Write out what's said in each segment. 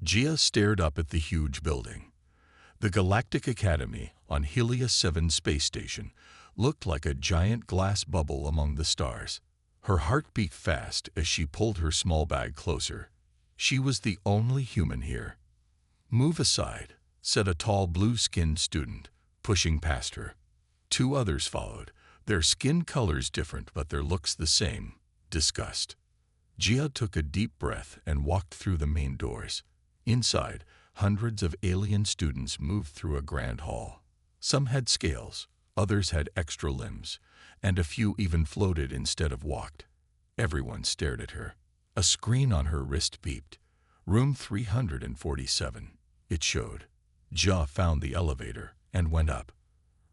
Gia stared up at the huge building. The Galactic Academy on Helios 7 space station looked like a giant glass bubble among the stars. Her heart beat fast as she pulled her small bag closer. She was the only human here. "Move aside," said a tall blue-skinned student, pushing past her. Two others followed, their skin colors different but their looks the same, disgust. Gia took a deep breath and walked through the main doors. Inside, hundreds of alien students moved through a grand hall. Some had scales, others had extra limbs, and a few even floated instead of walked. Everyone stared at her. A screen on her wrist beeped. Room 347, it showed. Gia found the elevator and went up.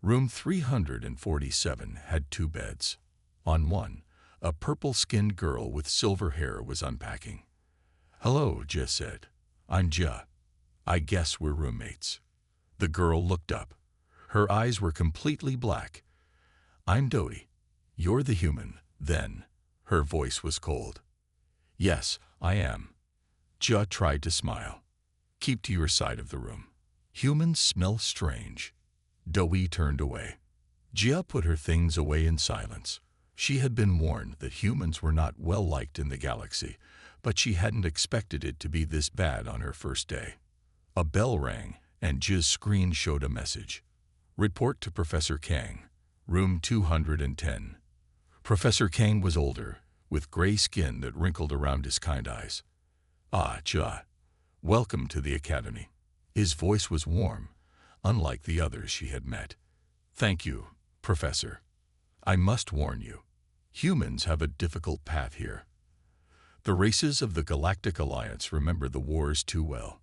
Room 347 had 2 beds. On one, a purple-skinned girl with silver hair was unpacking. "Hello," Gia said. "I'm Gia. I guess we're roommates." The girl looked up. Her eyes were completely black. "I'm Doi. You're the human, then." Her voice was cold. "Yes, I am." Gia tried to smile. "Keep to your side of the room. Humans smell strange." Doi turned away. Gia put her things away in silence. She had been warned that humans were not well liked in the galaxy, but she hadn't expected it to be this bad on her first day. A bell rang, and Jia's screen showed a message. "Report to Professor Kang, room 210. Professor Kang was older, with gray skin that wrinkled around his kind eyes. "Ah, Jia. Welcome to the Academy." His voice was warm, unlike the others she had met. "Thank you, Professor. I must warn you, humans have a difficult path here. The races of the Galactic Alliance remember the wars too well.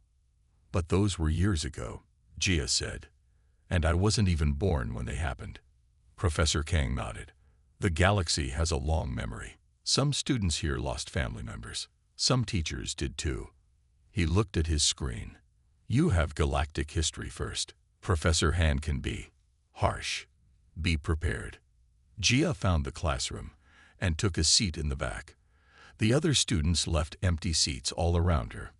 But those were years ago," Gia said, "and I wasn't even born when they happened." Professor Kang nodded. "The galaxy has a long memory. Some students here lost family members. Some teachers did too." He looked at his screen. "You have galactic history first. Professor Han can be harsh. Be prepared." Gia found the classroom and took a seat in the back. The other students left empty seats all around her.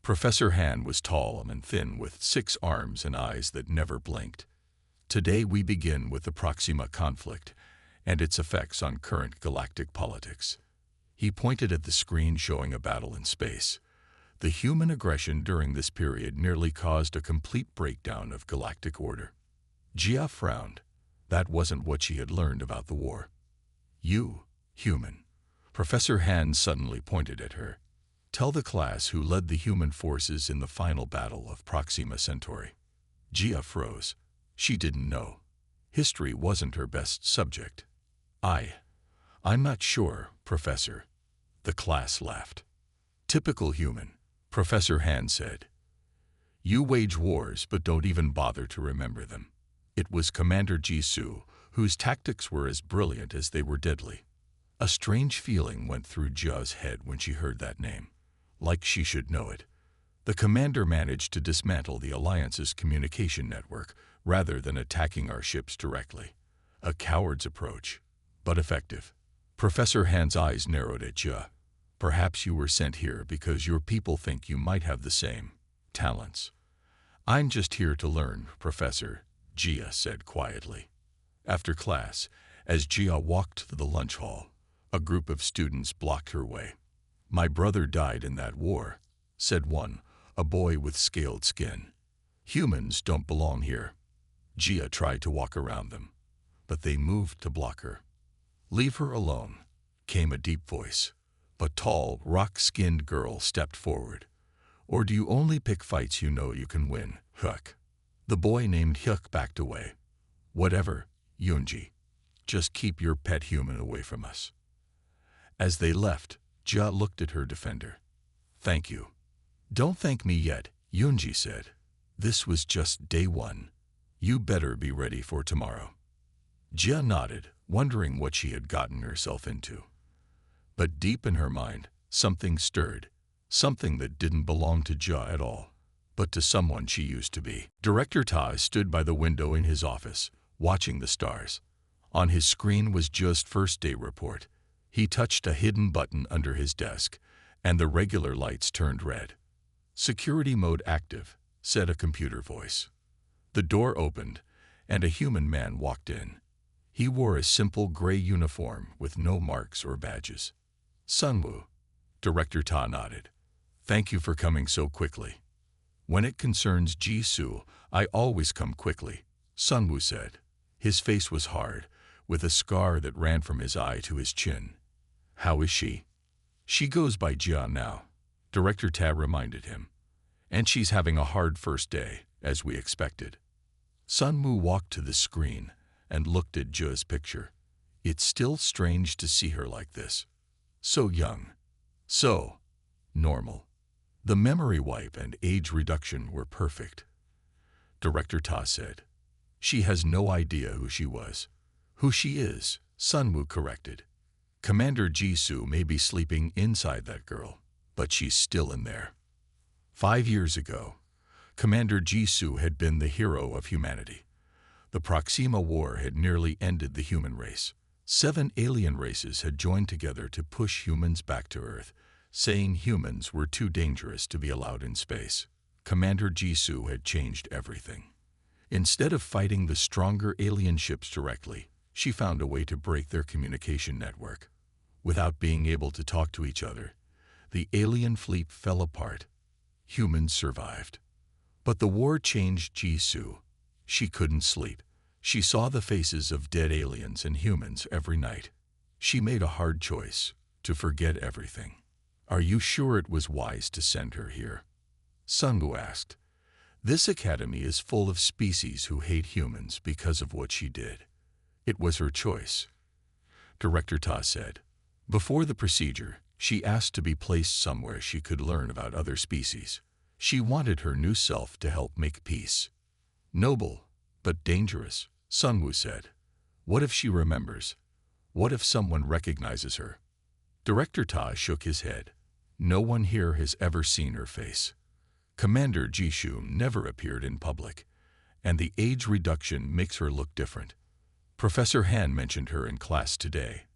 Professor Han was tall and thin with 6 arms and eyes that never blinked. "Today we begin with the Proxima conflict and its effects on current galactic politics." He pointed at the screen showing a battle in space. The human aggression during this period nearly caused a complete breakdown of galactic order. Gia frowned. That wasn't what she had learned about the war. "You, human." Professor Han suddenly pointed at her. "Tell the class who led the human forces in the final battle of Proxima Centauri." Gia froze. She didn't know. History wasn't her best subject. I'm not sure, Professor." The class laughed. "Typical human," Professor Han said. "You wage wars but don't even bother to remember them." It was Commander Jisoo, whose tactics were as brilliant as they were deadly. A strange feeling went through Jia's head when she heard that name, like she should know it. The commander managed to dismantle the Alliance's communication network rather than attacking our ships directly. A coward's approach, but effective. Professor Han's eyes narrowed at Jia. "Perhaps you were sent here because your people think you might have the same talents." "I'm just here to learn, Professor," Jia said quietly. After class, as Jia walked to the lunch hall, a group of students blocked her way. "My brother died in that war," said one, a boy with scaled skin. "Humans don't belong here." Jia tried to walk around them, but they moved to block her. "Leave her alone," came a deep voice. A tall, rock-skinned girl stepped forward. "Or do you only pick fights you know you can win, Hyuk?" The boy named Hyuk backed away. "Whatever, Yoonji. Just keep your pet human away from us." As they left, Jia looked at her defender. "Thank you." "Don't thank me yet," Yoonji said. "This was just day 1. You better be ready for tomorrow." Jia nodded, wondering what she had gotten herself into. But deep in her mind, something stirred, something that didn't belong to Jia at all, but to someone she used to be. Director Taz stood by the window in his office, watching the stars. On his screen was Jia's first day report. He touched a hidden button under his desk, and the regular lights turned red. "Security mode active," said a computer voice. The door opened, and a human man walked in. He wore a simple gray uniform with no marks or badges. "Sunwoo." Director Ta nodded. "Thank you for coming so quickly." "When it concerns Jisoo, I always come quickly," Sunwoo said. His face was hard, with a scar that ran from his eye to his chin. "How is she?" "She goes by Jia now," Director Ta reminded him. "And she's having a hard first day, as we expected." Sunwoo walked to the screen and looked at Jia's picture. It's still strange to see her like this. So young. So normal. The memory wipe and age reduction were perfect. Director Ta said. "She has no idea who she was." "Who she is," Sunwoo corrected. "Commander Jisoo may be sleeping inside that girl, but she's still in there." 5 years ago, Commander Jisoo had been the hero of humanity. The Proxima War had nearly ended the human race. 7 alien races had joined together to push humans back to Earth, saying humans were too dangerous to be allowed in space. Commander Jisoo had changed everything. Instead of fighting the stronger alien ships directly, she found a way to break their communication network. Without being able to talk to each other, the alien fleet fell apart. Humans survived. But the war changed Jisoo. She couldn't sleep. She saw the faces of dead aliens and humans every night. She made a hard choice, to forget everything. "Are you sure it was wise to send her here?" Sunwoo asked. "This academy is full of species who hate humans because of what she did. It was her choice," Director Ta said. Before the procedure, she asked to be placed somewhere she could learn about other species. She wanted her new self to help make peace. "Noble, but dangerous," Sunwoo said. "What if she remembers? What if someone recognizes her?" Director Ta shook his head. "No one here has ever seen her face. Commander Jisoo never appeared in public, and the age reduction makes her look different. Professor Han mentioned her in class today,"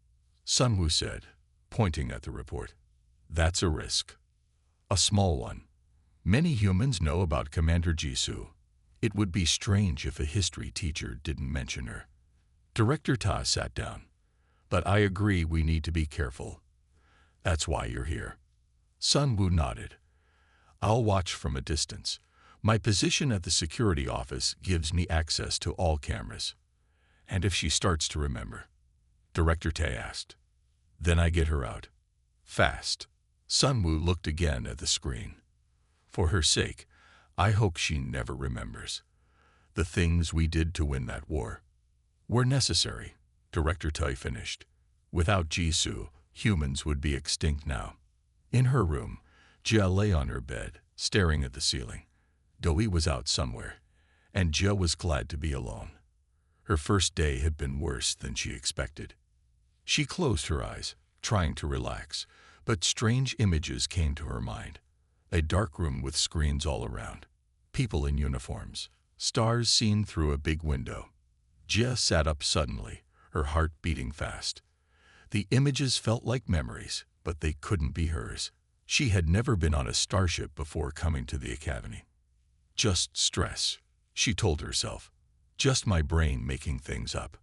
Sunwoo said, pointing at the report. "That's a risk. A small one. Many humans know about Commander Jisoo. It would be strange if a history teacher didn't mention her." Director Ta sat down. "But I agree we need to be careful. That's why you're here." Sunwoo nodded. "I'll watch from a distance. My position at the security office gives me access to all cameras." "And if she starts to remember?" Director Ta asked. "Then I get her out. Fast." Sunwoo looked again at the screen. "For her sake, I hope she never remembers. The things we did to win that war were necessary," Director Ta finished. "Without Jisoo, humans would be extinct now." In her room, Jia lay on her bed, staring at the ceiling. Doi was out somewhere, and Jia was glad to be alone. Her first day had been worse than she expected. She closed her eyes, trying to relax, but strange images came to her mind. A dark room with screens all around. People in uniforms. Stars seen through a big window. Jia sat up suddenly, her heart beating fast. The images felt like memories, but they couldn't be hers. She had never been on a starship before coming to the academy. "Just stress," she told herself. "Just my brain making things up."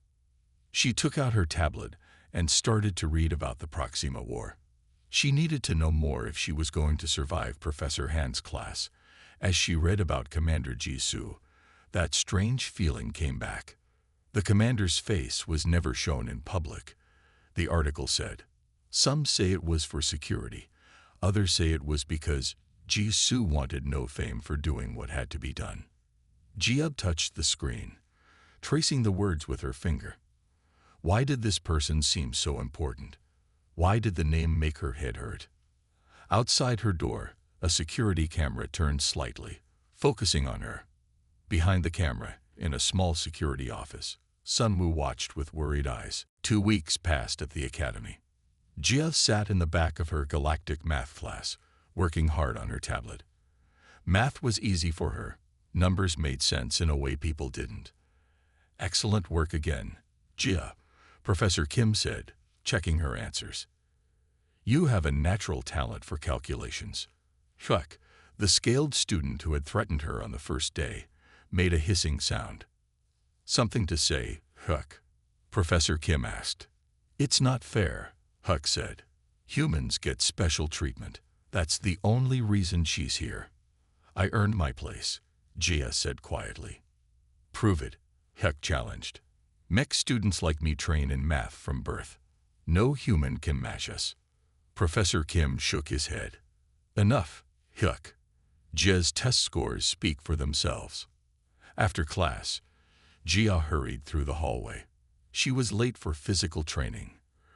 She took out her tablet and started to read about the Proxima War. She needed to know more if she was going to survive Professor Han's class. As she read about Commander Jisoo, that strange feeling came back. The commander's face was never shown in public, the article said. Some say it was for security. Others say it was because Jisoo wanted no fame for doing what had to be done. Jia touched the screen, tracing the words with her finger. Why did this person seem so important? Why did the name make her head hurt? Outside her door, a security camera turned slightly, focusing on her. Behind the camera, in a small security office, Sunwoo watched with worried eyes. 2 weeks passed at the academy. Jia sat in the back of her galactic math class, working hard on her tablet. Math was easy for her. Numbers made sense in a way people didn't. "Excellent work again, Jia," Professor Kim said, checking her answers. "You have a natural talent for calculations." "Shuck, The scaled student who had threatened her on the first day made a hissing sound. Something to say, Huck? Professor Kim asked. It's not fair, Huck said. Humans get special treatment. That's the only reason she's here. I earned my place, Gia said quietly. Prove it, Huck challenged. Mech students like me train in math from birth. No human can match us. Professor Kim shook his head. Enough, Huck. Gia's test scores speak for themselves. After class, Gia hurried through the hallway. She was late for physical training,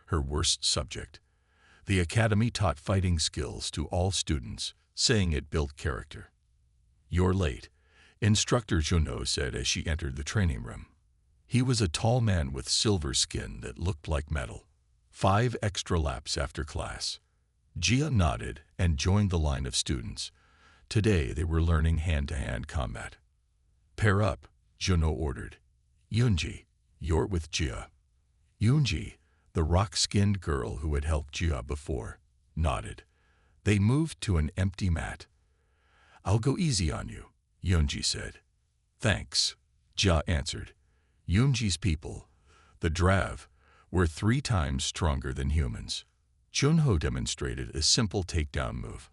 her worst subject. The academy taught fighting skills to all students, saying it built character. You're late, Instructor Juno said as she entered the training room. He was a tall man with silver skin that looked like metal. 5 extra laps after class. Gia nodded and joined the line of students. Today they were learning hand-to-hand combat. Pair up, Juno ordered. Yoonji, you're with Gia. Yoonji, the rock-skinned girl who had helped Gia before, nodded. They moved to an empty mat. I'll go easy on you, Yoonji said. Thanks, Gia answered. Yoonji's people, the Drav, were 3 times stronger than humans. Chunho demonstrated a simple takedown move.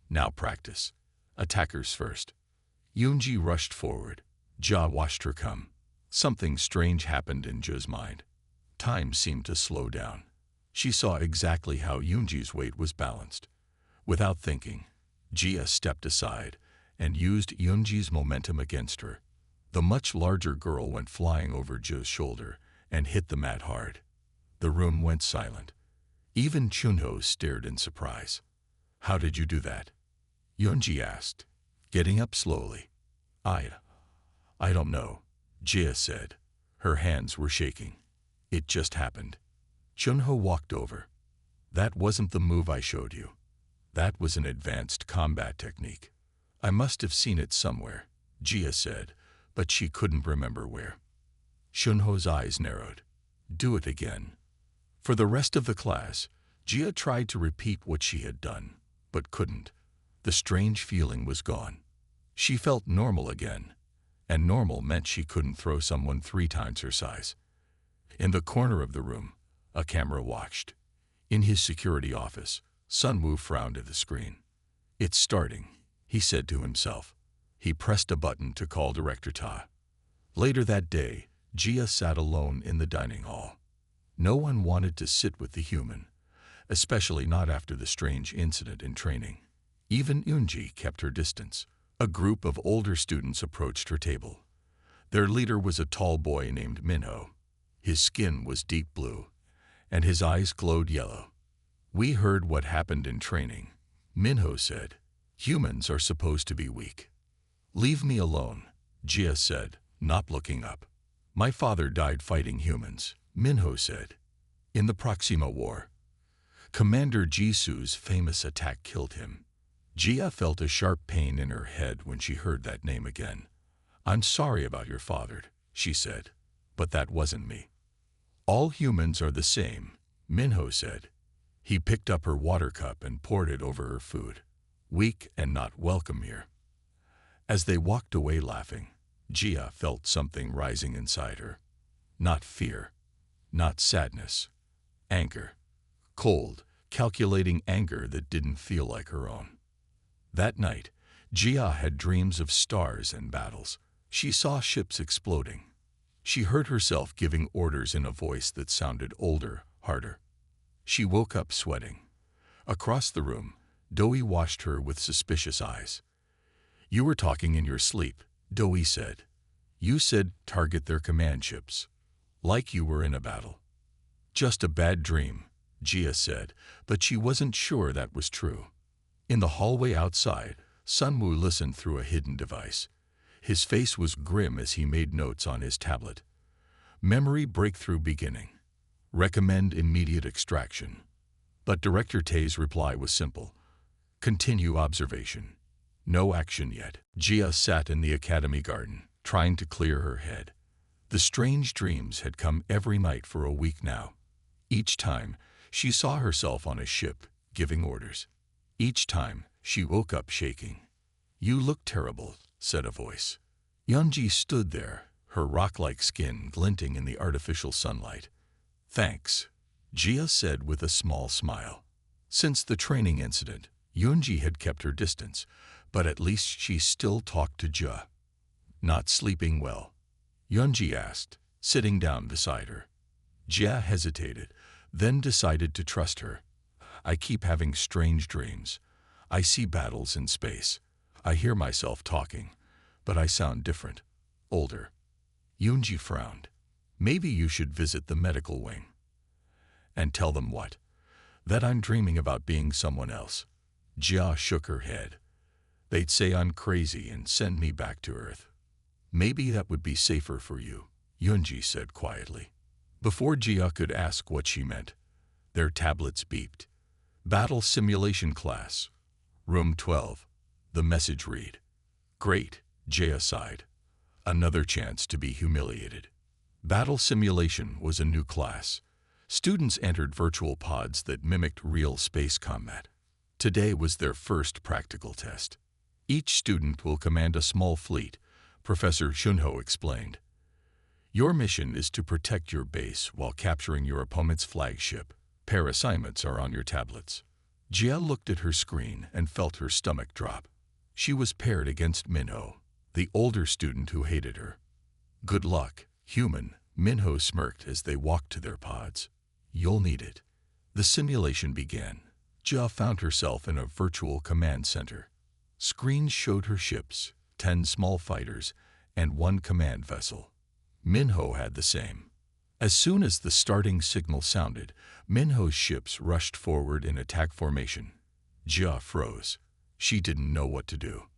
Now practice. Attackers first. Yoonji rushed forward. Gia watched her come. Something strange happened in Jia's mind. Time seemed to slow down. She saw exactly how Yoonji's weight was balanced. Without thinking, Gia stepped aside and used Yoonji's momentum against her. The much larger girl went flying over Jia's shoulder and hit the mat hard. The room went silent. Even Chunho stared in surprise. How did you do that? Yoonji asked, getting up slowly. I don't know, Gia said. Her hands were shaking. It just happened. Chunho walked over. That wasn't the move I showed you. That was an advanced combat technique. I must have seen it somewhere, Gia said, but she couldn't remember where. Chunho's eyes narrowed. Do it again. For the rest of the class, Gia tried to repeat what she had done, but couldn't. The strange feeling was gone. She felt normal again, and normal meant she couldn't throw someone 3 times her size. In the corner of the room, a camera watched. In his security office, Sunwoo frowned at the screen. It's starting, he said to himself. He pressed a button to call Director Ta. Later that day, Gia sat alone in the dining hall. No one wanted to sit with the human, especially not after the strange incident in training. Even Yoonji kept her distance. A group of older students approached her table. Their leader was a tall boy named Minho. His skin was deep blue, and his eyes glowed yellow. We heard what happened in training, Minho said. Humans are supposed to be weak. Leave me alone, Gia said, not looking up. My father died fighting humans, Minho said. In the Proxima War. Commander Jisu's famous attack killed him. Gia felt a sharp pain in her head when she heard that name again. I'm sorry about your father, she said, but that wasn't me. All humans are the same, Minho said. He picked up her water cup and poured it over her food. Weak and not welcome here. As they walked away laughing, Gia felt something rising inside her. Not fear, not sadness, anger. Cold, calculating anger that didn't feel like her own. That night, Gia had dreams of stars and battles. She saw ships exploding. She heard herself giving orders in a voice that sounded older, harder. She woke up sweating. Across the room, Doi watched her with suspicious eyes. You were talking in your sleep, Doi said. You said target their command ships. Like you were in a battle. Just a bad dream, Gia said, but she wasn't sure that was true. In the hallway outside, Sunwoo listened through a hidden device. His face was grim as he made notes on his tablet. Memory breakthrough beginning. Recommend immediate extraction. But Director Tae's reply was simple. Continue observation. No action yet. Gia sat in the academy garden, trying to clear her head. The strange dreams had come every night for a week now. Each time, she saw herself on a ship, giving orders. Each time, she woke up shaking. "You look terrible," said a voice. Yunji stood there, her rock-like skin glinting in the artificial sunlight. "Thanks," Jia said with a small smile. Since the training incident, Yunji had kept her distance, but at least she still talked to Jia. "Not sleeping well?" Yunji asked, sitting down beside her. Jia hesitated, then decided to trust her. "I keep having strange dreams. I see battles in space. I hear myself talking, but I sound different, older." Yunji frowned. "Maybe you should visit the medical wing." "And tell them what?" "That I'm dreaming about being someone else." Jia shook her head. "They'd say I'm crazy and send me back to Earth." "Maybe that would be safer for you," Yunji said quietly. Before Jia could ask what she meant, their tablets beeped. "Battle simulation class. Room 12. The message read." "Great," Jia sighed. Another chance to be humiliated. Battle simulation was a new class. Students entered virtual pods that mimicked real space combat. Today was their first practical test. "Each student will command a small fleet," Professor Shunho explained. "Your mission is to protect your base while capturing your opponent's flagship. Pair assignments are on your tablets." Jia looked at her screen and felt her stomach drop. She was paired against Minho, the older student who hated her. "Good luck, human," Minho smirked as they walked to their pods. "You'll need it." The simulation began. Jia found herself in a virtual command center. Screens showed her ships, 10 small fighters, and 1 command vessel. Minho had the same. As soon as the starting signal sounded, Minho's ships rushed forward in attack formation. Jia froze. She didn't know what to do.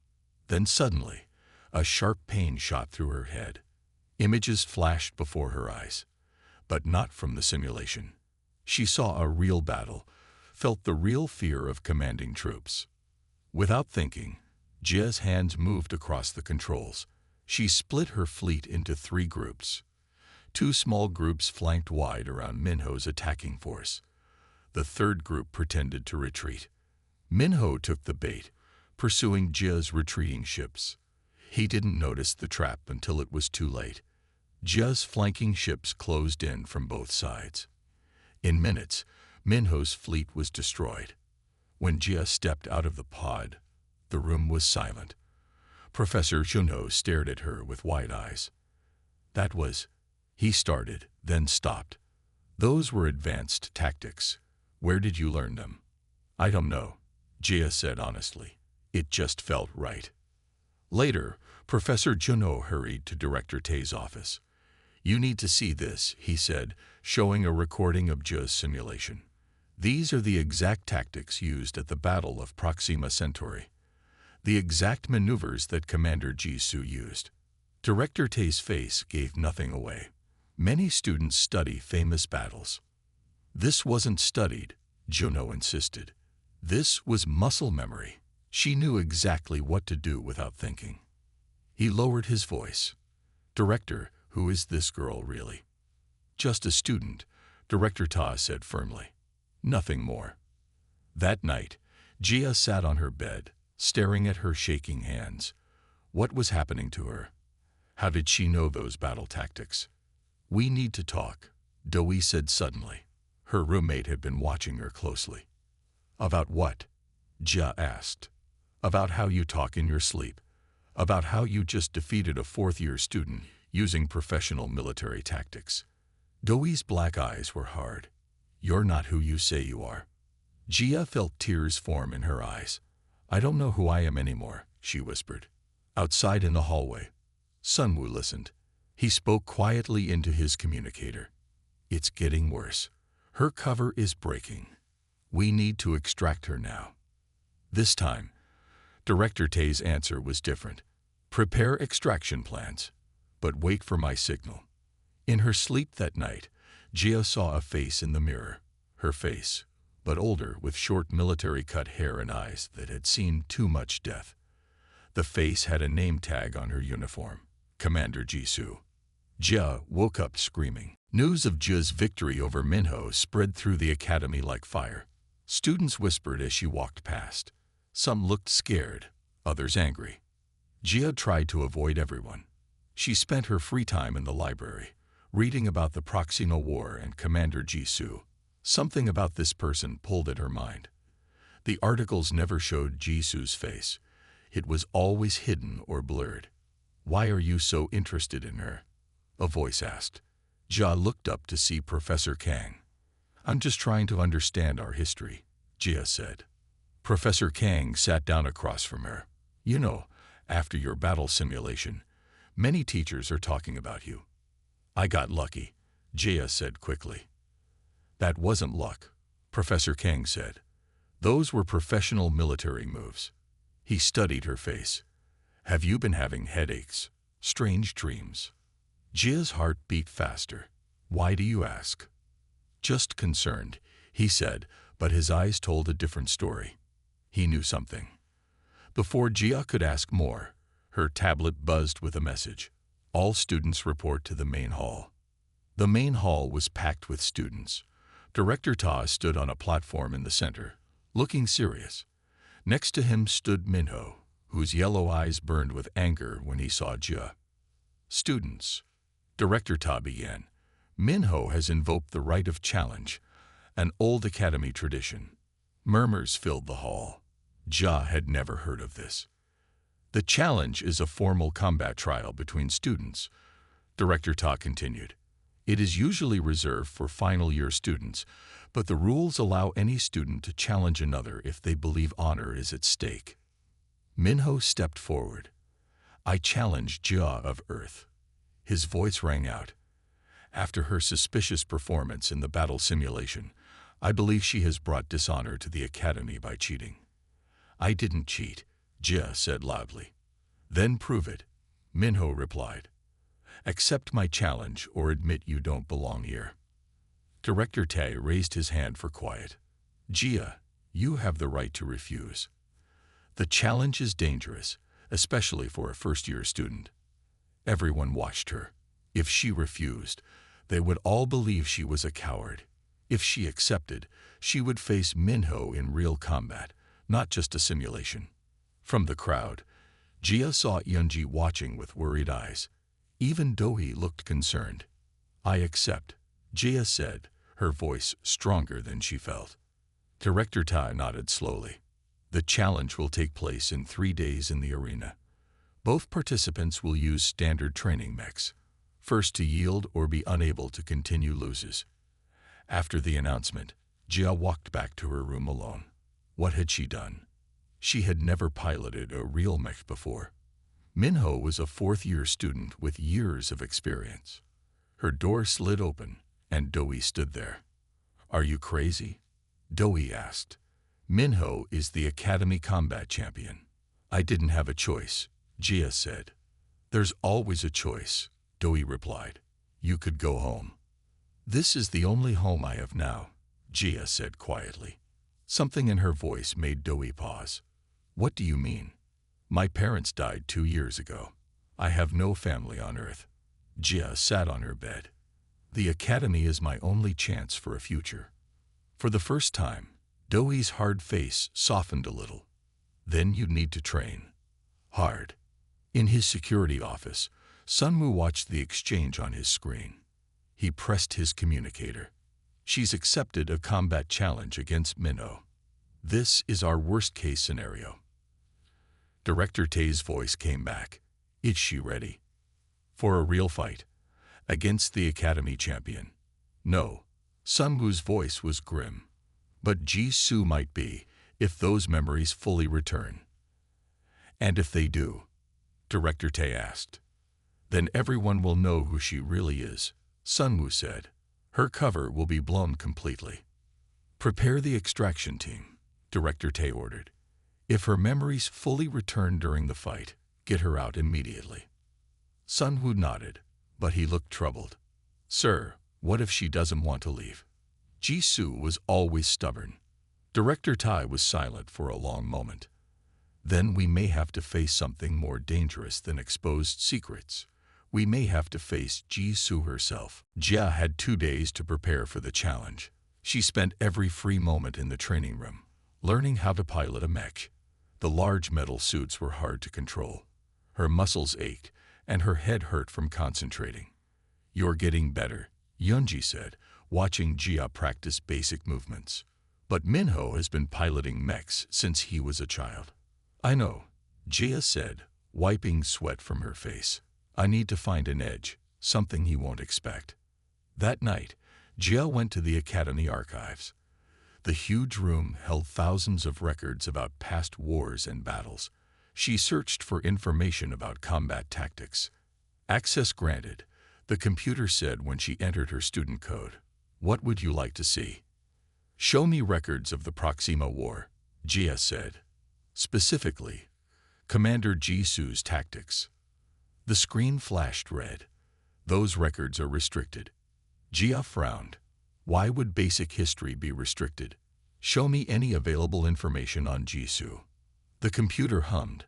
Then suddenly, a sharp pain shot through her head. Images flashed before her eyes, but not from the simulation. She saw a real battle, felt the real fear of commanding troops. Without thinking, Jia's hands moved across the controls. She split her fleet into 3 groups. 2 small groups flanked wide around Minho's attacking force. The third group pretended to retreat. Minho took the bait, pursuing Jia's retreating ships. He didn't notice the trap until it was too late. Jia's flanking ships closed in from both sides. In minutes, Minho's fleet was destroyed. When Jia stepped out of the pod, the room was silent. Professor Shunho stared at her with wide eyes. "That was," he started, then stopped. "Those were advanced tactics. Where did you learn them?" "I don't know," Jia said honestly. "It just felt right." Later, Professor Shunho hurried to Director Tei's office. "You need to see this," he said, showing a recording of Jia's simulation. "These are the exact tactics used at the Battle of Proxima Centauri. The exact maneuvers that Commander Jisoo used." Director Tei's face gave nothing away. Many students study famous battles. "This wasn't studied," Juno insisted. "This was muscle memory." She knew exactly what to do without thinking. He lowered his voice. "Director, who is this girl really?" "Just a student," Director Ta said firmly. "Nothing more." That night, Jia sat on her bed, staring at her shaking hands. What was happening to her? How did she know those battle tactics? "We need to talk," Doi said suddenly. Her roommate had been watching her closely. "About what?" Jia asked. "About how you talk in your sleep. About how you just defeated a 4th-year student using professional military tactics." Doi's black eyes were hard. "You're not who you say you are." Jia felt tears form in her eyes. "I don't know who I am anymore," she whispered. Outside in the hallway, Sunwoo listened. He spoke quietly into his communicator. "It's getting worse. Her cover is breaking. We need to extract her now." This time, Director Tei's answer was different. "Prepare extraction plans, but wait for my signal." In her sleep that night, Jia saw a face in the mirror. Her face, but older, with short military-cut hair and eyes that had seen too much death. The face had a name tag on her uniform, Commander Jisoo. Jia woke up screaming. News of Jia's victory over Minho spread through the academy like fire. Students whispered as she walked past. Some looked scared, others angry. Jia tried to avoid everyone. She spent her free time in the library, reading about the Proxima War and Commander Jisoo. Something about this person pulled at her mind. The articles never showed Jisoo's face. It was always hidden or blurred. "Why are you so interested in her?" a voice asked. Jia looked up to see Professor Kang. "I'm just trying to understand our history," Jia said. Professor Kang sat down across from her. "You know, after your battle simulation, many teachers are talking about you." "I got lucky," Jia said quickly. "That wasn't luck," Professor Kang said. "Those were professional military moves." He studied her face. "Have you been having headaches? Strange dreams?" Jia's heart beat faster. "Why do you ask?" "Just concerned," he said, but his eyes told a different story. He knew something. Before Jia could ask more, her tablet buzzed with a message. "All students report to the main hall." The main hall was packed with students. Director Ta stood on a platform in the center, looking serious. Next to him stood Minho, whose yellow eyes burned with anger when he saw Jia. "Students," Director Ta began, "Minho has invoked the right of challenge, an old academy tradition." Murmurs filled the hall. Jia had never heard of this. "The challenge is a formal combat trial between students," Director Ta continued. "It is usually reserved for final-year students, but the rules allow any student to challenge another if they believe honor is at stake." Minho stepped forward. "I challenge Jia of Earth." His voice rang out. "After her suspicious performance in the battle simulation, I believe she has brought dishonor to the academy by cheating." "I didn't cheat," Jia said loudly. "Then prove it," Minho replied. "Accept my challenge or admit you don't belong here." Director Tay raised his hand for quiet. "Jia, you have the right to refuse. The challenge is dangerous, especially for a first-year student." Everyone watched her. If she refused, they would all believe she was a coward. If she accepted, she would face Minho in real combat, not just a simulation. From the crowd, Jia saw Yunji watching with worried eyes. Even Doi looked concerned. "I accept," Jia said, her voice stronger than she felt. Director Tai nodded slowly. "The challenge will take place in 3 days in the arena. Both participants will use standard training mechs. First to yield or be unable to continue loses." After the announcement, Jia walked back to her room alone. What had she done? She had never piloted a real mech before. Minho was a fourth-year student with years of experience. Her door slid open, and Doi stood there. "Are you crazy?" Doi asked. "Minho is the Academy Combat Champion." "I didn't have a choice," Jia said. "There's always a choice," Doi replied. "You could go home." "This is the only home I have now," Jia said quietly. Something in her voice made Doi pause. "What do you mean?" "My parents died 2 years ago. I have no family on Earth." Jia sat on her bed. "The academy is my only chance for a future." For the first time, Doi's hard face softened a little. "Then you need to train hard." In his security office, Sunwoo watched the exchange on his screen. He pressed his communicator. "She's accepted a combat challenge against Minho. This is our worst-case scenario." Director Tae's voice came back. "Is she ready?" "For a real fight? Against the Academy champion?" "No." Sunwoo's voice was grim. "But Jisoo might be, if those memories fully return." "And if they do?" Director Tae asked. "Then everyone will know who she really is," Sunwoo said. "Her cover will be blown completely." "Prepare the extraction team," Director Tae ordered. "If her memories fully return during the fight, get her out immediately." Sunwoo nodded, but he looked troubled. "Sir, what if she doesn't want to leave?" Jisoo was always stubborn. Director Tai was silent for a long moment. "Then we may have to face something more dangerous than exposed secrets. We may have to face Jisoo herself." Jia had 2 days to prepare for the challenge. She spent every free moment in the training room, learning how to pilot a mech. The large metal suits were hard to control. Her muscles ached, and her head hurt from concentrating. "You're getting better," Yunji said, watching Jia practice basic movements. "But Minho has been piloting mechs since he was a child." "I know," Jia said, wiping sweat from her face. "I need to find an edge, something he won't expect." That night, Jia went to the Academy archives. The huge room held thousands of records about past wars and battles. She searched for information about combat tactics. "Access granted," the computer said when she entered her student code. "What would you like to see?" "Show me records of the Proxima War," Jia said. "Specifically, Commander Jisu's tactics." The screen flashed red. "Those records are restricted." Jia frowned. Why would basic history be restricted? "Show me any available information on Jisu." The computer hummed,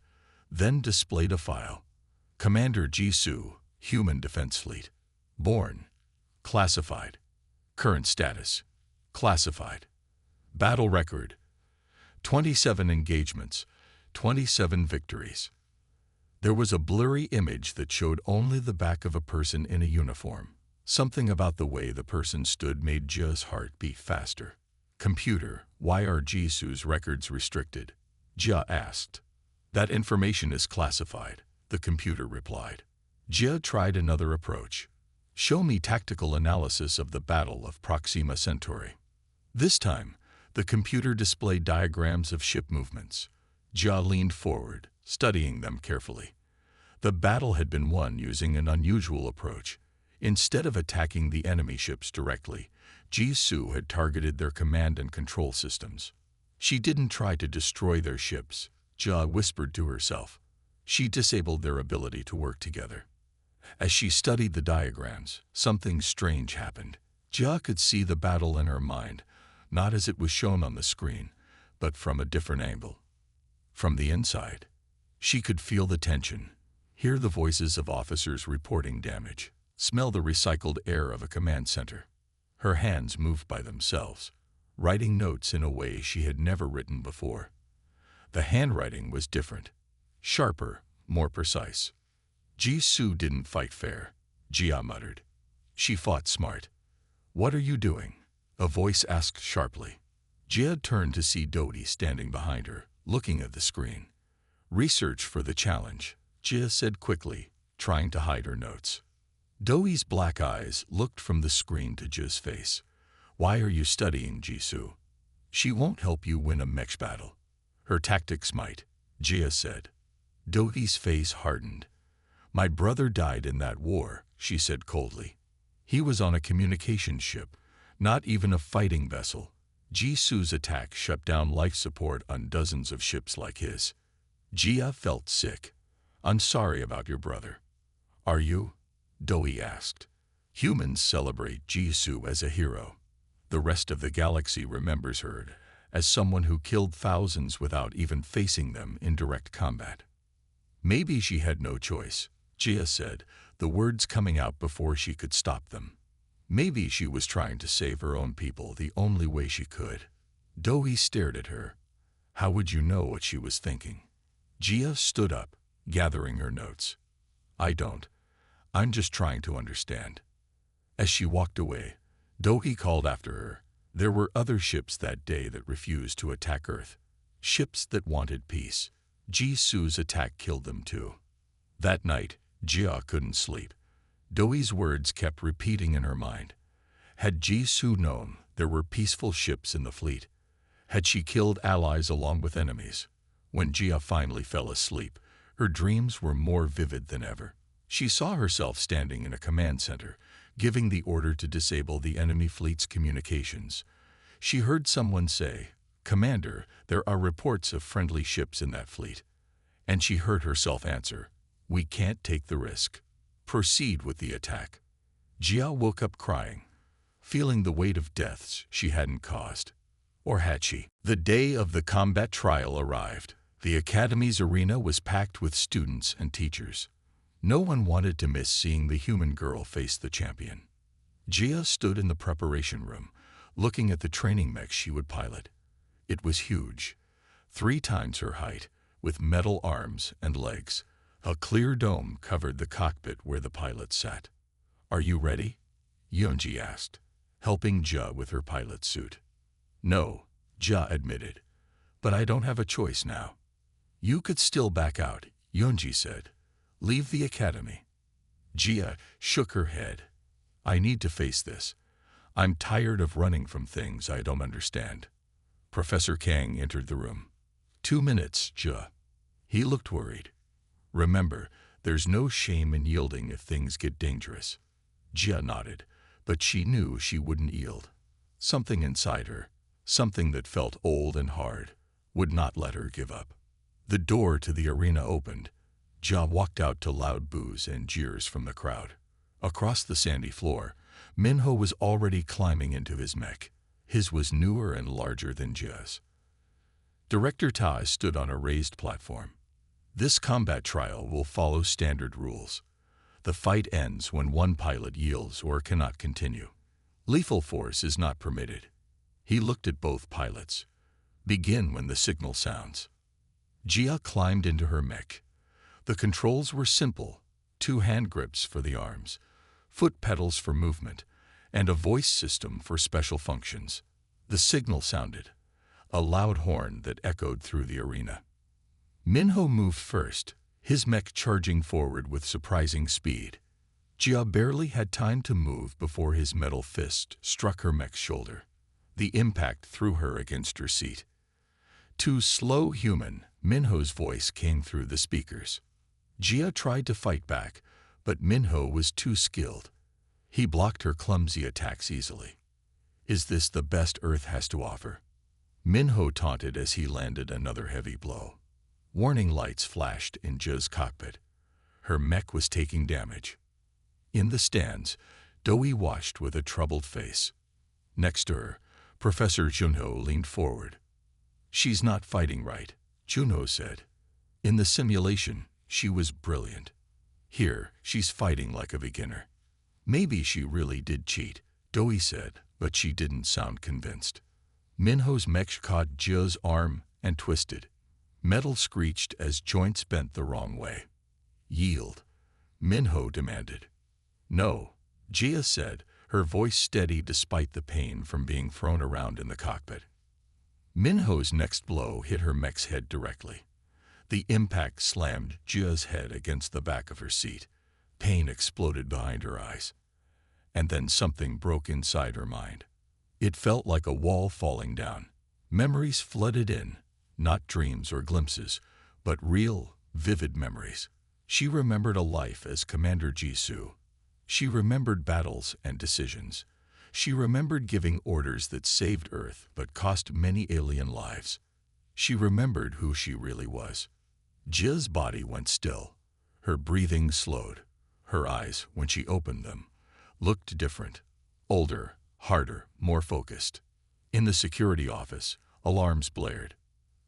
then displayed a file. "Commander Jisu, Human Defense Fleet. Born. Classified. Current status. Classified. Battle record. 27 engagements, 27 victories." There was a blurry image that showed only the back of a person in a uniform. Something about the way the person stood made Jia's heart beat faster. "Computer, why are Jisu's records restricted?" Jia asked. "That information is classified," the computer replied. Jia tried another approach. "Show me tactical analysis of the Battle of Proxima Centauri." This time, the computer displayed diagrams of ship movements. Jia leaned forward, studying them carefully. The battle had been won using an unusual approach. Instead of attacking the enemy ships directly, Jisu had targeted their command and control systems. She didn't try to destroy their ships, Jia whispered to herself. She disabled their ability to work together. As she studied the diagrams, something strange happened. Jia could see the battle in her mind, not as it was shown on the screen, but from a different angle. From the inside, she could feel the tension, hear the voices of officers reporting damage, smell the recycled air of a command center. Her hands moved by themselves, writing notes in a way she had never written before. The handwriting was different, sharper, more precise. "Jisu didn't fight fair," Jia muttered. "She fought smart." "What are you doing?" a voice asked sharply. Jia turned to see Dodi standing behind her, looking at the screen. "Research for the challenge," Jia said quickly, trying to hide her notes. Dodi's black eyes looked from the screen to Jia's face. "Why are you studying Jisu?" "She won't help you win a mech battle." "Her tactics might," Jia said. Dodi's face hardened. "My brother died in that war," she said coldly. "He was on a communication ship, not even a fighting vessel. Jisu's attack shut down life support on dozens of ships like his." Jia felt sick. "I'm sorry about your brother." "Are you?" Doi asked. "Humans celebrate Jisu as a hero. The rest of the galaxy remembers her as someone who killed thousands without even facing them in direct combat." "Maybe she had no choice," Jia said, the words coming out before she could stop them. "Maybe she was trying to save her own people the only way she could." Doi stared at her. "How would you know what she was thinking?" Jia stood up, gathering her notes. "I don't. I'm just trying to understand." As she walked away, Doi called after her. There were other ships that day that refused to attack Earth. Ships that wanted peace. Jisu's attack killed them too. That night, Jia couldn't sleep. Doi's words kept repeating in her mind. Had Jisu known there were peaceful ships in the fleet? Had she killed allies along with enemies? When Jia finally fell asleep, her dreams were more vivid than ever. She saw herself standing in a command center, giving the order to disable the enemy fleet's communications. She heard someone say, "Commander, there are reports of friendly ships in that fleet." And she heard herself answer, "We can't take the risk. Proceed with the attack." Jia woke up crying, feeling the weight of deaths she hadn't caused. Or had she? The day of the combat trial arrived. The Academy's arena was packed with students and teachers. No one wanted to miss seeing the human girl face the champion. Jia stood in the preparation room, looking at the training mech she would pilot. It was huge, 3 times her height, with metal arms and legs. A clear dome covered the cockpit where the pilot sat. "Are you ready?" Yeonji asked, helping Ja with her pilot suit. "No," Ja admitted, "but I don't have a choice now." "You could still back out," Yeonji said. "Leave the academy." Jia shook her head. "I need to face this. I'm tired of running from things I don't understand." Professor Kang entered the room. "2 minutes, Ja." He looked worried. "Remember, there's no shame in yielding if things get dangerous." Jia nodded, but she knew she wouldn't yield. Something inside her, something that felt old and hard, would not let her give up. The door to the arena opened. Ja walked out to loud boos and jeers from the crowd. Across the sandy floor, Minho was already climbing into his mech. His was newer and larger than Ja's. Director Tai stood on a raised platform. "This combat trial will follow standard rules. The fight ends when one pilot yields or cannot continue. Lethal force is not permitted." He looked at both pilots. "Begin when the signal sounds." Jia climbed into her mech. The controls were simple: 2 hand grips for the arms, foot pedals for movement, and a voice system for special functions. The signal sounded, a loud horn that echoed through the arena. Minho moved first, his mech charging forward with surprising speed. Jia barely had time to move before his metal fist struck her mech's shoulder. The impact threw her against her seat. "Too slow, human," Minho's voice came through the speakers. Jia tried to fight back, but Minho was too skilled. He blocked her clumsy attacks easily. "Is this the best Earth has to offer?" Minho taunted as he landed another heavy blow. Warning lights flashed in Jia's cockpit. Her mech was taking damage. In the stands, Doi watched with a troubled face. Next to her, Professor Junho leaned forward. "She's not fighting right," Junho said. "In the simulation, she was brilliant. Here, she's fighting like a beginner." "Maybe she really did cheat," Doi said, but she didn't sound convinced. Minho's mech caught Jia's arm and twisted. Metal screeched as joints bent the wrong way. "Yield," Minho demanded. "No," Jia said, her voice steady despite the pain from being thrown around in the cockpit. Minho's next blow hit her mech's head directly. The impact slammed Jia's head against the back of her seat. Pain exploded behind her eyes. And then something broke inside her mind. It felt like a wall falling down. Memories flooded in, not dreams or glimpses, but real, vivid memories. She remembered a life as Commander Jisoo. She remembered battles and decisions. She remembered giving orders that saved Earth but cost many alien lives. She remembered who she really was. Jia's body went still. Her breathing slowed. Her eyes, when she opened them, looked different. Older, harder, more focused. In the security office, alarms blared.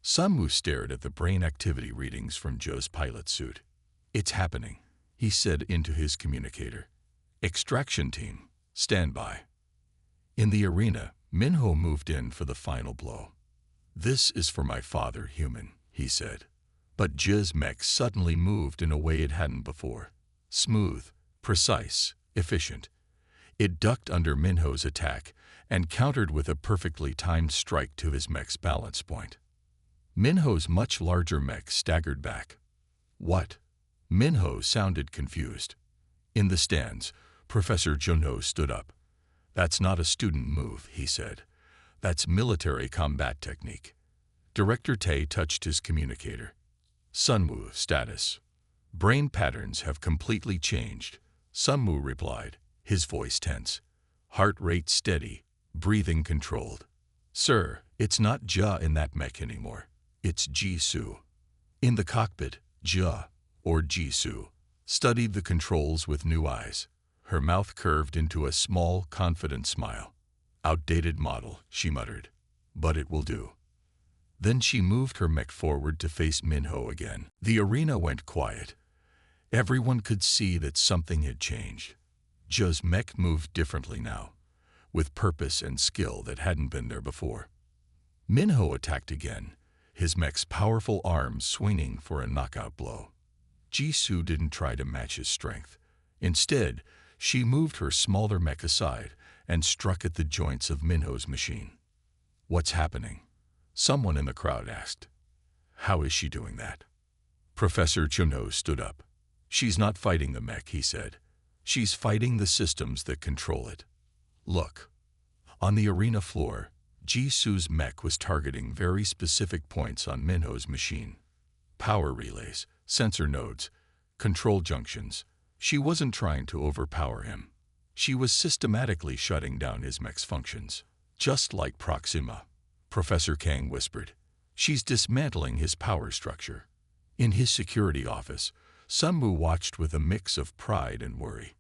Sunwoo stared at the brain activity readings from Joe's pilot suit. "It's happening," he said into his communicator. "Extraction team, stand by." In the arena, Minho moved in for the final blow. "This is for my father, human," he said. But Jia's mech suddenly moved in a way it hadn't before. Smooth, precise, efficient. It ducked under Minho's attack and countered with a perfectly timed strike to his mech's balance point. Minho's much larger mech staggered back. "What?" Minho sounded confused. In the stands, Professor Junho stood up. "That's not a student move," he said. "That's military combat technique." Director Tae touched his communicator. "Sunwoo, status." "Brain patterns have completely changed," Sunwoo replied, his voice tense. Heart rate steady, breathing controlled. "Sir, it's not Jia in that mech anymore. It's Jisoo." In the cockpit, Jia, or Jisoo, studied the controls with new eyes. Her mouth curved into a small, confident smile. "Outdated model," she muttered, "but it will do." Then she moved her mech forward to face Minho again. The arena went quiet. Everyone could see that something had changed. Jia's mech moved differently now, with purpose and skill that hadn't been there before. Minho attacked again, his mech's powerful arms swinging for a knockout blow. Jisoo didn't try to match his strength. Instead, she moved her smaller mech aside and struck at the joints of Minho's machine. "What's happening?" someone in the crowd asked. "How is she doing that?" Professor Chunho stood up. "She's not fighting the mech," he said. "She's fighting the systems that control it. Look." On the arena floor, Jisoo's mech was targeting very specific points on Minho's machine. Power relays, sensor nodes, control junctions. She wasn't trying to overpower him. She was systematically shutting down his mech's functions. "Just like Proxima," Professor Kang whispered. "She's dismantling his power structure." In his security office, Sunwoo watched with a mix of pride and worry.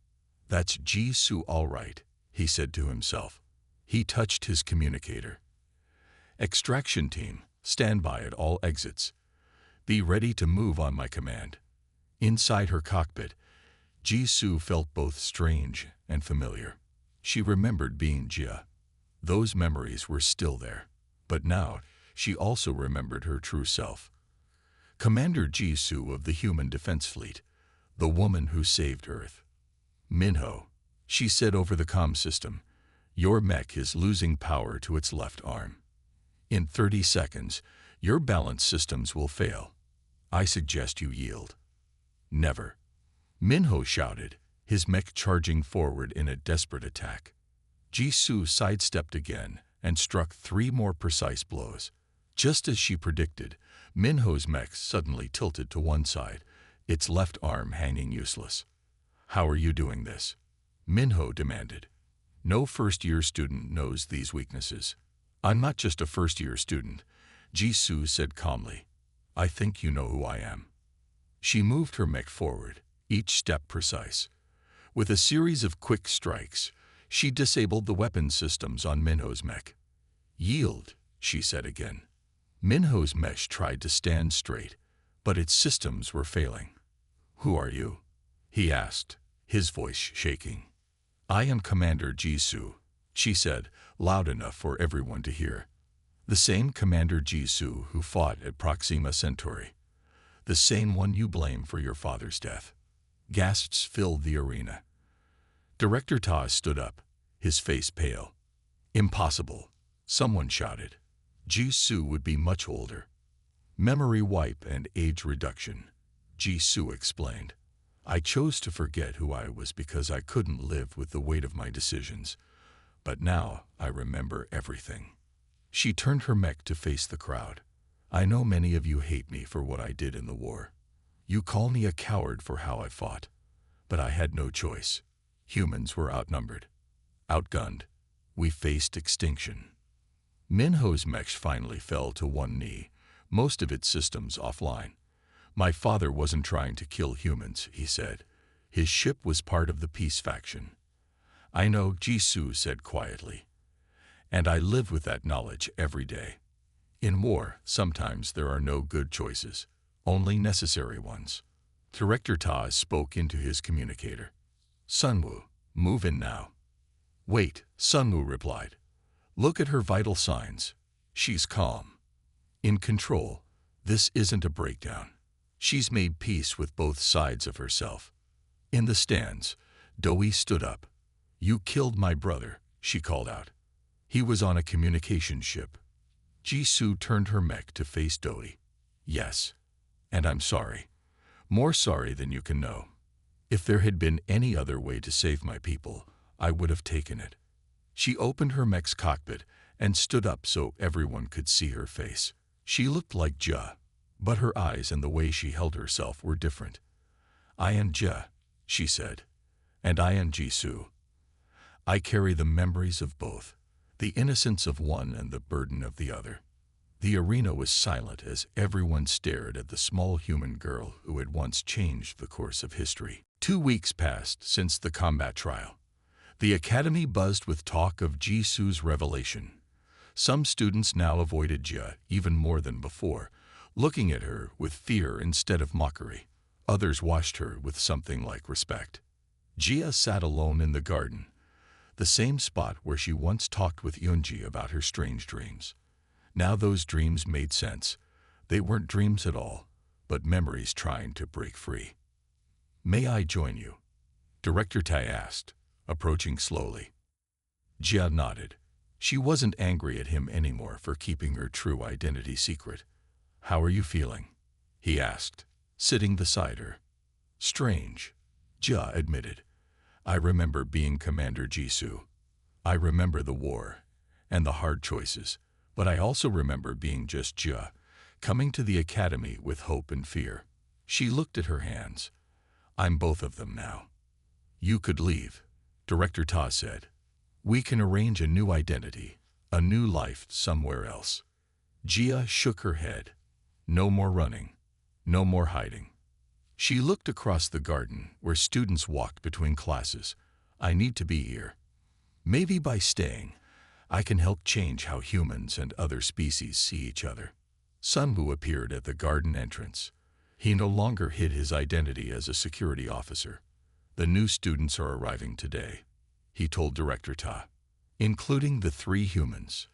"That's Jisoo all right," he said to himself. He touched his communicator. "Extraction team, stand by at all exits. Be ready to move on my command." Inside her cockpit, Jisoo felt both strange and familiar. She remembered being Jia. Those memories were still there. But now, she also remembered her true self. Commander Jisoo of the Human Defense Fleet, the woman who saved Earth. "Minho," she said over the comm system, "your mech is losing power to its left arm. In 30 seconds, your balance systems will fail. I suggest you yield." "Never," Minho shouted, his mech charging forward in a desperate attack. Jisoo sidestepped again and struck 3 more precise blows. Just as she predicted, Minho's mech suddenly tilted to one side, its left arm hanging useless. "How are you doing this?" Minho demanded. "No first-year student knows these weaknesses." "I'm not just a first-year student," Jisoo said calmly. "I think you know who I am." She moved her mech forward, each step precise. With a series of quick strikes, she disabled the weapon systems on Minho's mech. "Yield," she said again. Minho's mech tried to stand straight, but its systems were failing. "Who are you?" he asked, his voice shaking. "I am Commander Jisoo," she said, loud enough for everyone to hear. "The same Commander Jisoo who fought at Proxima Centauri. The same one you blame for your father's death." Gasps filled the arena. Director Ta stood up, his face pale. "Impossible," someone shouted. "Jisoo would be much older." "Memory wipe and age reduction," Jisoo explained. "I chose to forget who I was because I couldn't live with the weight of my decisions. But now I remember everything." She turned her mech to face the crowd. "I know many of you hate me for what I did in the war. You call me a coward for how I fought. But I had no choice. Humans were outnumbered, outgunned. We faced extinction." Minho's mech finally fell to one knee, most of its systems offline. "My father wasn't trying to kill humans," he said. "His ship was part of the peace faction." "I know," Jisoo said quietly. "And I live with that knowledge every day. In war, sometimes there are no good choices, only necessary ones." Director Ta spoke into his communicator. "Sunwoo, move in now." "Wait," Sunwoo replied. "Look at her vital signs. She's calm. In control. This isn't a breakdown. She's made peace with both sides of herself." In the stands, Doi stood up. "You killed my brother," she called out. "He was on a communication ship." Jisoo turned her mech to face Doi. "Yes. And I'm sorry. More sorry than you can know. If there had been any other way to save my people, I would have taken it." She opened her mech's cockpit and stood up so everyone could see her face. She looked like Jia, but her eyes and the way she held herself were different. "I am Jia," she said, "and I am Jisoo. I carry the memories of both, the innocence of one and the burden of the other." The arena was silent as everyone stared at the small human girl who had once changed the course of history. 2 weeks passed since the combat trial. The academy buzzed with talk of Jisoo's revelation. Some students now avoided Jia even more than before, looking at her with fear instead of mockery. Others watched her with something like respect. Jia sat alone in the garden, the same spot where she once talked with Yoonji about her strange dreams. Now those dreams made sense. They weren't dreams at all, but memories trying to break free. "May I join you?" Director Tai asked, approaching slowly. Jia nodded. She wasn't angry at him anymore for keeping her true identity secret. "How are you feeling?" he asked, sitting beside her. "Strange," Jia admitted. "I remember being Commander Jisoo. I remember the war and the hard choices, but I also remember being just Jia, coming to the academy with hope and fear." She looked at her hands. "I'm both of them now." "You could leave," Director Ta said. "We can arrange a new identity, a new life somewhere else." Jia shook her head. "No more running, no more hiding." She looked across the garden where students walked between classes. "I need to be here. Maybe by staying, I can help change how humans and other species see each other." Sunwoo appeared at the garden entrance. He no longer hid his identity as a security officer. "The new students are arriving today," he told Director Ta, "including the 3 humans."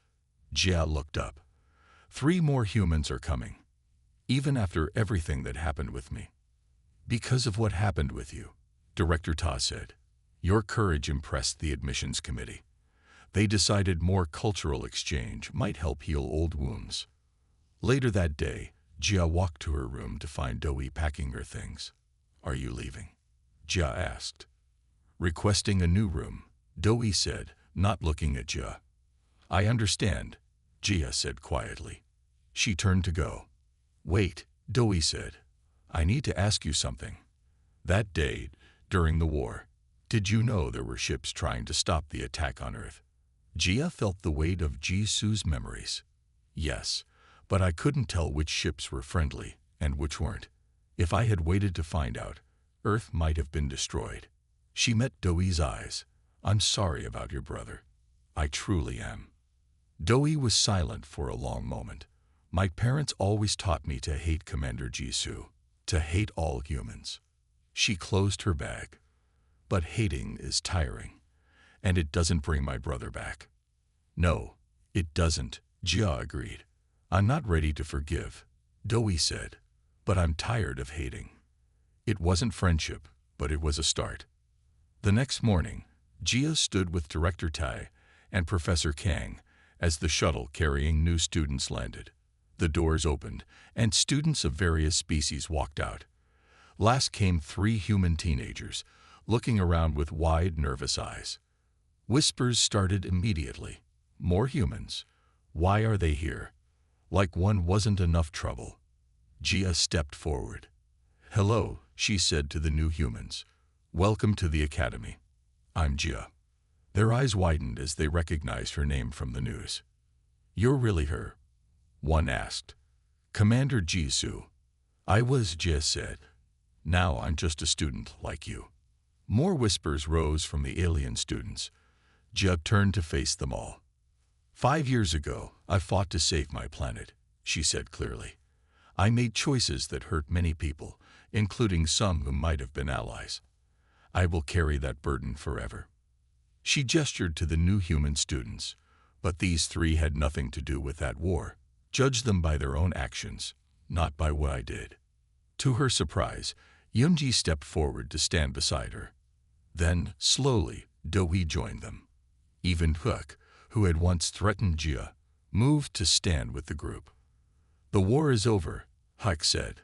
Jia looked up. "3 more humans are coming, even after everything that happened with me." "Because of what happened with you," Director Ta said. "Your courage impressed the admissions committee. They decided more cultural exchange might help heal old wounds." Later that day, Jia walked to her room to find Doi packing her things. "Are you leaving?" Jia asked. "Requesting a new room," Doi said, not looking at Jia. "I understand," Jia said quietly. She turned to go. "Wait," Doi said. "I need to ask you something. That day, during the war, did you know there were ships trying to stop the attack on Earth?" Jia felt the weight of Jisoo's memories. "Yes, but I couldn't tell which ships were friendly and which weren't. If I had waited to find out, Earth might have been destroyed." She met Doi's eyes. "I'm sorry about your brother. I truly am." Doi was silent for a long moment. "My parents always taught me to hate Commander Jisoo, to hate all humans." She closed her bag. "But hating is tiring, and it doesn't bring my brother back." "No, it doesn't," Jia agreed. "I'm not ready to forgive," Doi said, "but I'm tired of hating." It wasn't friendship, but it was a start. The next morning, Jia stood with Director Tai and Professor Kang as the shuttle carrying new students landed. The doors opened, and students of various species walked out. Last came 3 human teenagers, looking around with wide, nervous eyes. Whispers started immediately. "More humans. Why are they here? Like one wasn't enough trouble." Jia stepped forward. "Hello," she said to the new humans. "Welcome to the academy. I'm Jia." Their eyes widened as they recognized her name from the news. "You're really her?" one asked. "Commander Jisoo." "I was," Jia said. "Now I'm just a student like you." More whispers rose from the alien students. Jia turned to face them all. "5 years ago, I fought to save my planet," she said clearly. "I made choices that hurt many people, including some who might have been allies. I will carry that burden forever." She gestured to the new human students, but these 3 had nothing to do with that war. Judge them by their own actions, not by what I did. To her surprise, Yoonji stepped forward to stand beside her. Then, slowly, Doi joined them. Even Hook, who had once threatened Jia, moved to stand with the group. "The war is over," Huck said.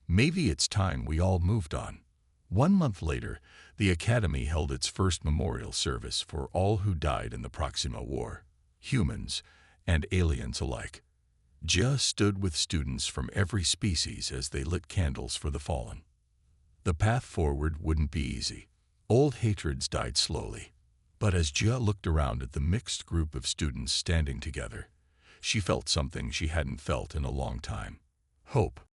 "Maybe it's time we all moved on." 1 month later, the Academy held its first memorial service for all who died in the Proxima War, humans and aliens alike. Jia stood with students from every species as they lit candles for the fallen. The path forward wouldn't be easy. Old hatreds died slowly. But as Jia looked around at the mixed group of students standing together, she felt something she hadn't felt in a long time. Hope.